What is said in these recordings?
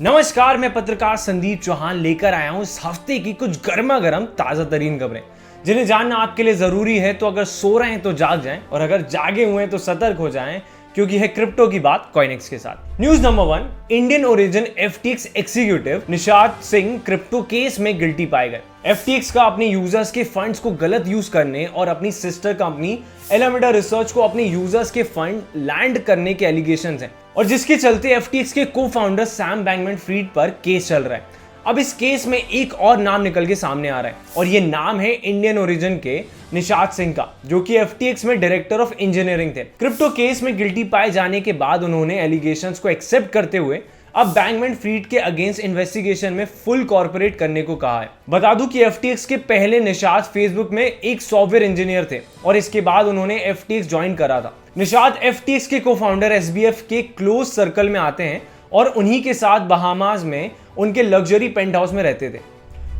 नमस्कार, मैं पत्रकार संदीप चौहान लेकर आया हूं इस हफ्ते की कुछ गर्मा गर्म ताजा तरीन खबरें जिन्हें जानना आपके लिए जरूरी है। तो अगर सो रहे हैं तो जाग जाएं और अगर जागे हुए हैं तो सतर्क हो जाएं, क्योंकि है क्रिप्टो की बात कॉइनेक्स के साथ। News number 1, Indian origin FTX executive Nishad Singh crypto case में गिल्टी पाए गए। FTX का अपने यूजर्स के फंड्स को गलत यूज करने और अपनी सिस्टर कंपनी एलामेडा रिसर्च को अपने यूजर्स के फंड लैंड करने के एलिगेशंस हैं, और जिसके चलते FTX के को फाउंडर सैम बैंकमैन-फ्रीड पर केस चल रहा है। अब इस केस में एक और नाम निकल के सामने आ रहा है, और ये नाम है इंडियन ओरिजिन के निषाद सिंह का, जो कि FTX में डायरेक्टर ऑफ इंजीनियरिंग थे। क्रिप्टो केस में गिल्टी पाए जाने के बाद उन्होंने एलिगेशंस को एक्सेप्ट करते हुए अब बैंकमैन-फ्रीड के अगेंस्ट इन्वेस्टिगेशन में फुल कॉर्पोरेट करने को कहा है। बता दूं कि FTX के पहले निषाद फेसबुक में एक सॉफ्टवेयर इंजीनियर थे और इसके बाद उन्होंने FTX ज्वाइन करा था। निषाद FTX के को-फाउंडर SBF के क्लोज सर्कल में आते हैं और उन्हीं के साथ बहामास में उनके लग्जरी पेंट हाउस में रहते थे।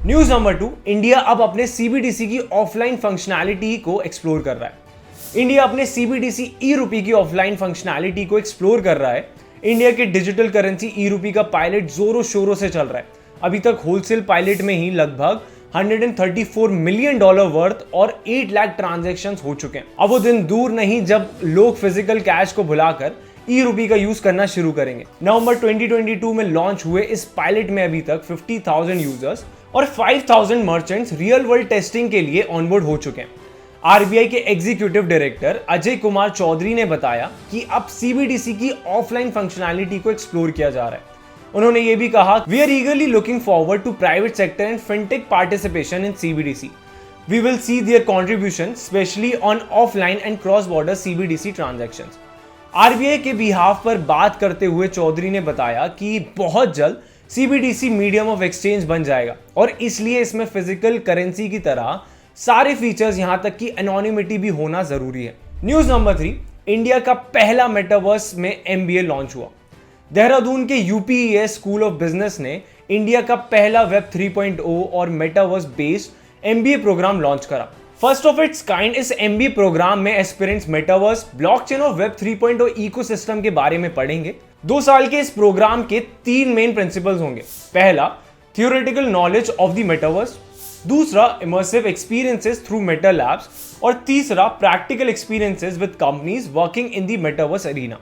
न्यूज नंबर 2, इंडिया अब अपने CBDC की ऑफलाइन फंक्शनैलिटी को एक्सप्लोर कर रहा है। इंडिया अपने CBDC ई-रूपी की ऑफलाइन फंक्शनैलिटी को एक्सप्लोर कर रहा है। इंडिया के डिजिटल करेंसी ई-रूपी का पायलट जोरों शोरों से चल रहा है। अभी तक होलसेल पायलट में ही लगभग $134 मिलियन वर्थ और 8 लाख ट्रांजैक्शंस हो चुके हैं। अब वो दिन दूर नहीं जब लोग फिजिकल कैश को भुलाकर ई-रूपी का यूज करना शुरू करेंगे। नवंबर 2022 में लॉन्च हुए इस पायलट में अभी तक 50,000 यूजर्स और 5,000 मर्चेंट्स रियल वर्ल्ड टेस्टिंग के लिए ऑनबोर्ड हो चुके हैं। RBI के एग्जीक्यूटिव डायरेक्टर अजय कुमार चौधरी ने बताया कि अब CBDC की ऑफलाइन फंक्शनैलिटी को एक्सप्लोर किया जा रहा है। उन्होंने ये भी कहा, we are eagerly looking forward to private sector and fintech participation in CBDC. We will see their contribution, especially on offline and cross-border CBDC transactions. RBI के बिहाफ पर बात करते हुए चौधरी ने बताया कि बहुत जल्द CBDC मीडियम ऑफ एक्सचेंज बन जाएगा और इसलिए इसमें फिजिकल करेंसी की तरह सारे फीचर्स यहां तक कि एनोनिमिटी भी होना जरूरी है। न्यूज नंबर 3, इंडिया का पहला मेटावर्स में MBA लॉन्च हुआ। देहरादून के UPES स्कूल ऑफ बिजनेस ने इंडिया का पहला वेब 3.0 और metaverse based MBA program launch करा। फर्स्ट ऑफ इट्स काइंड इस MBA प्रोग्राम में एस्पिरेंट्स मेटावर्स, ब्लॉकचेन और वेब 3.0 इकोसिस्टम के बारे में पढ़ेंगे। 2 साल के इस प्रोग्राम के 3 मेन प्रिंसिपल्स होंगे। पहला, theoretical knowledge of the metaverse, दूसरा immersive experiences through meta labs, और तीसरा practical experiences with companies working in the metaverse arena.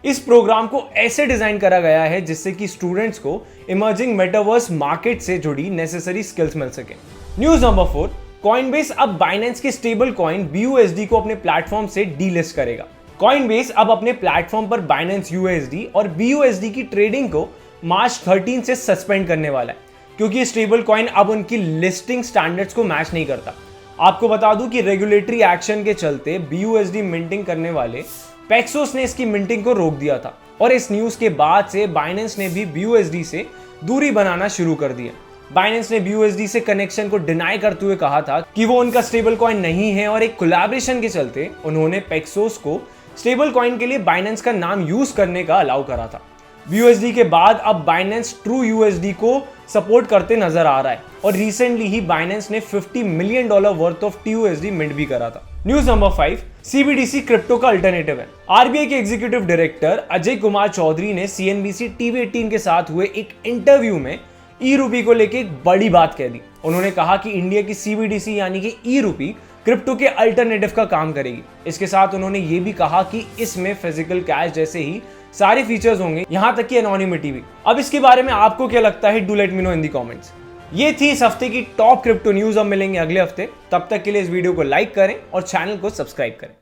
इस प्रोग्राम को ऐसे डिजाइन करा गया है जिससे कि स्टूडेंट्स को इमर्जिंग मेटावर्स मार्केट से जुड़ी नेसेसरी स्किल्स मिल सके। न्यूज नंबर 4, कॉइनबेस अब बाइनेंस के स्टेबल कॉइन BUSD को अपने प्लेटफॉर्म से डीलिस्ट करेगा। कॉइनबेस अब अपने प्लेटफॉर्म पर बाइनेंस USD और BUSD की ट्रेडिंग को मार्च 13 से सस्पेंड करने वाला है, क्योंकि स्टेबल कॉइन अब उनकी लिस्टिंग स्टैंडर्ड्स को मैच नहीं करता। आपको बता दूं कि रेगुलेटरी एक्शन के चलते BUSD मिंटिंग करने वाले पेक्सोस ने इसकी मिंटिंग को रोक दिया था, और इस न्यूज के बाद से बाइनेंस ने भी BUSD से दूरी बनाना शुरू कर दिया। बाइनेंस ने BUSD से कनेक्शन को डिनाई करते हुए कहा था कि वो उनका स्टेबल कॉइन नहीं है, और एक कोलैबोरेशन के चलते उन्होंने पेक्सोस को स्टेबल कॉइन के लिए बाइनेंस का नाम यूज करने का अलाउ करा था। BUSD के बाद अब बाइनेंस ट्रू USD को सपोर्ट करते नजर आ रहा है, और रिसेंटली ही बाइनेंस ने $50 million worth of TUSD mint भी करा था। न्यूज नंबर 5, CBDC क्रिप्टो का अल्टरनेटिव है। RBI के एग्जीक्यूटिव डायरेक्टर अजय कुमार चौधरी ने CNBC TV18 के साथ हुए एक इंटरव्यू में ई-रूपी को लेकर एक बड़ी बात कह दी। उन्होंने कहा कि इंडिया की CBDC यानी कि ई-रूपी क्रिप्टो के अल्टरनेटिव का काम करेगी। इसके साथ उन्होंने ये भी कहा कि इसमें फिजिकल कैश जैसे ही सारे फीचर्स होंगे, यहां तक कि एनोनिमिटी भी। अब इसके बारे में आपको क्या लगता है? Do let me know in the comments. ये थी इस हफ्ते की टॉप क्रिप्टो न्यूज। अब मिलेंगे अगले हफ्ते, तब तक के लिए इस वीडियो को लाइक करें और चैनल को सब्सक्राइब करें।